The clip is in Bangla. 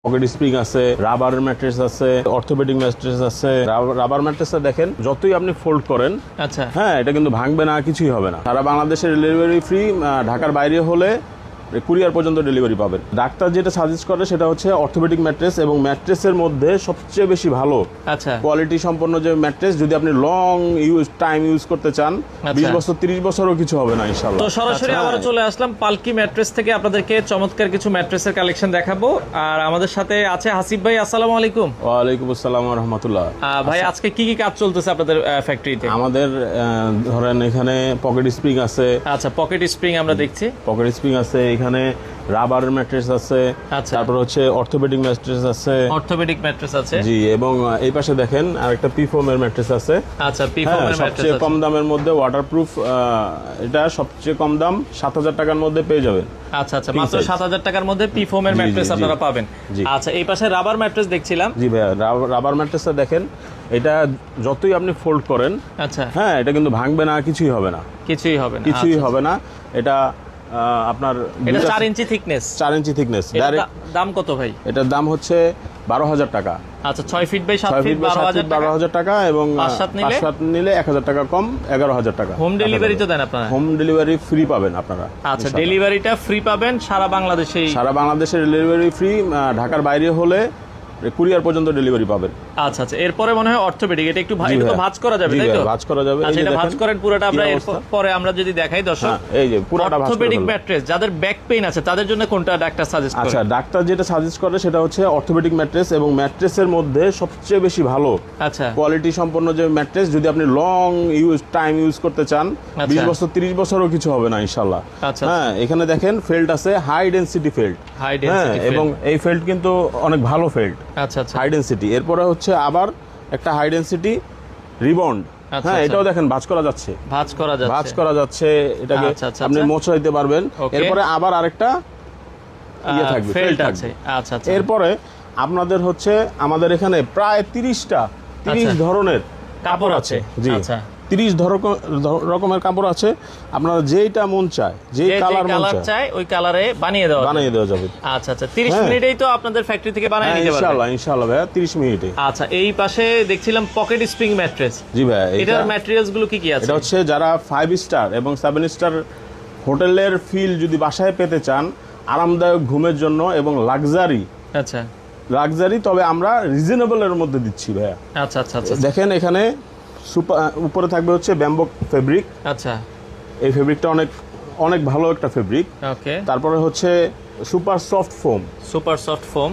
পকেট স্প্রিং আছে, রাবার ম্যাট্রেস আছে, অর্থোপেডিক ম্যাট্রেস আছে। রাবার ম্যাট্রেসটা দেখেন যতই আপনি ফোল্ড করেন, আচ্ছা হ্যাঁ, এটা কিন্তু ভাঙবে না, কিছুই হবে না। সারা বাংলাদেশের ডেলিভারি ফ্রি, ঢাকার বাইরে হলে কুরিয়ার পর্যন্ত ডেলিভারি পাবেন। ডাক্তার যেটা সাজেস্ট করে সেটা হচ্ছে অর্থোপেডিক ম্যাট্রেস, এবং ম্যাট্রেসের মধ্যে সবচেয়ে বেশি ভালো আচ্ছা কোয়ালিটি সম্পন্ন যে ম্যাট্রেস, যদি আপনি লং টাইম ইউজ করতে চান, 20 বছর 30 বছরও কিছু হবে না ইনশাআল্লাহ। তো সরাসরি আবার চলে আসলাম পালকি ম্যাট্রেস থেকে আপনাদেরকে চমৎকার কিছু ম্যাট্রেসের কালেকশন দেখাবো। আর আমাদের সাথে আছে হাসিব ভাই। আসসালামু আলাইকুম। ওয়ালাইকুম আসসালাম ওয়া রাহমাতুল্লাহ। ভাই আজকে কি কি কাজ চলতেছে আপনাদের ফ্যাক্টরিতে? আমাদের ধরেন এখানে পকেট স্প্রিং আছে। আচ্ছা পকেট স্প্রিং আমরা দেখছি। পকেট স্প্রিং আছে, এখানে রাবার ম্যাট্রেস আছে, আচ্ছা তারপর হচ্ছে অর্থোপেডিক ম্যাট্রেস আছে। অর্থোপেডিক ম্যাট্রেস আছে জি, এবং এই পাশে দেখেন আরেকটা পিফোমের ম্যাট্রেস আছে। আচ্ছা পিফোমের ম্যাট্রেস সবচেয়ে আছে। কম দামের মধ্যে ওয়াটারপ্রুফ, এটা সবচেয়ে কম দাম 7,000 টাকার মধ্যে পেয়ে যাবেন। আচ্ছা আচ্ছা মাত্র 7,000 টাকার মধ্যে পিফোমের জি, ম্যাট্রেস জি, আপনারা পাবেন। জি। আচ্ছা এই পাশে রাবার ম্যাট্রেস দেখছিলাম। জি ভাইয়া, রাবার ম্যাট্রেসটা দেখেন, এটা যতই আপনি ফোল্ড করেন, আচ্ছা হ্যাঁ, এটা কিন্তু ভাঙবে না, কিছুই হবে না, কিছুই হবে না। কিছুই আচ্ছা, হবে না। এটা আপনার এটা 4 ইঞ্চি থিকনেস। 4 ইঞ্চি থিকনেস। দাম কত ভাই? এটার দাম হচ্ছে 12,000 টাকা। আচ্ছা 6 ফিট বাই 7 ফিট 12,000 টাকা, এবং 5-7 নিলে 1,000 টাকা কম, 11,000 টাকা। হোম ডেলিভারি তো দেন আপনারা? হোম ডেলিভারি ফ্রি পাবেন আপনারা। আচ্ছা ডেলিভারিটা ফ্রি পাবেন সারা বাংলাদেশে? সারা বাংলাদেশের ডেলিভারি ফ্রি, ঢাকার বাইরে হলে কুরিয়ার পর্যন্ত ডেলিভারি পাবেন। আচ্ছা আচ্ছা এরপরে মনে হয় অর্থোপেডিক, এটা একটু এটা তো ভাঁজ করা যাবে তাই তো? ভাঁজ করা যাবে। আচ্ছা এটা ভাঁজ করেন পুরোটা, আমরা পরে আমরা যদি দেখাই দর্শক। এই যে পুরোটা ভাঁজ করে অর্থোপেডিক ফেলবো। ম্যাট্রেস যাদের ব্যাক পেইন আছে তাদের জন্য কোনটা ডাক্তার সাজেস্ট করে? আচ্ছা, ডাক্তার যেটা সাজেস্ট করে সেটা হচ্ছে অর্থোপেডিক ম্যাট্রেস, এবং ম্যাট্রেসের মধ্যে সবচেয়ে বেশি ভালো আচ্ছা কোয়ালিটি সম্পন্ন যে ম্যাট্রেস, যদি আপনি লং টাইম ইউজ করতে চান, 20 বছর 30 বছরও কিছু হবে না ইনশাআল্লাহ। আচ্ছা হ্যাঁ, এখানে দেখেন ফেল্ট আছে, high density felt. High density এবং এই ফেল্ট কিন্তু অনেক ভালো ফেল্ট, আচ্ছা আচ্ছা হাই ডেনসিটি। এরপরে হচ্ছে আবার একটা হাই ডেনসিটি রিবন্ড। হ্যাঁ, এটাও দেখেন ভাঁজ করা যাচ্ছে, ভাঁজ করা যাচ্ছে, ভাঁজ করা যাচ্ছে। এটাকে আচ্ছা, আচ্ছা, আপনি আচ্ছা। মোছাইতে পারবেন। Okay. এরপরে আবার আরেকটা ইয়ে থাকবে, ফেল্ট ফেল্ট আছে। থাকবে। আচ্ছা আচ্ছা এরপরে আপনাদের হচ্ছে আমাদের এখানে প্রায় 30 আচ্ছা। ধরনের কাপড় আছে। জি, আচ্ছা 30 রকমের কাপড় আছে। আপনারা যেইটা মন চায়, যেই কালার মন কালার চায়, চাই ওই কালারে বানিয়ে দেওয়া বানিয়ে দেওয়া যাবে। আচ্ছা আচ্ছা 30 হ্যাঁ। মিনিটেই তো আপনাদের ফ্যাক্টরি থেকে বানিয়ে নিতে পারবেন? ইনশাআল্লাহ ইনশাআল্লাহ ভাইয়া, 30 মিনিটে। আচ্ছা এই পাশে দেখছিলাম পকেট স্প্রিং ম্যাট্রেস। জি ভাইয়া, এটার ম্যাটেরিয়ালস গুলো কি কি আছে? এটা হচ্ছে যারা 5 স্টার এবং 7 স্টার হোটেলের ফিল যদি বাসায় পেতে চান, আরামদায়ক ঘুমের জন্য এবং লাক্সারি, তবে আমরা রিজনেবলের মধ্যে দিচ্ছি ভাইয়া। আচ্ছা আচ্ছা আচ্ছা দেখেন এখানে উপরে থাকবে হচ্ছে ব্যাম্বো ফেব্রিক। আচ্ছা এই ফেব্রিকটা অনেক অনেক ভালো একটা ফেব্রিক। ওকে তারপরে হচ্ছে super soft foam. Super soft foam.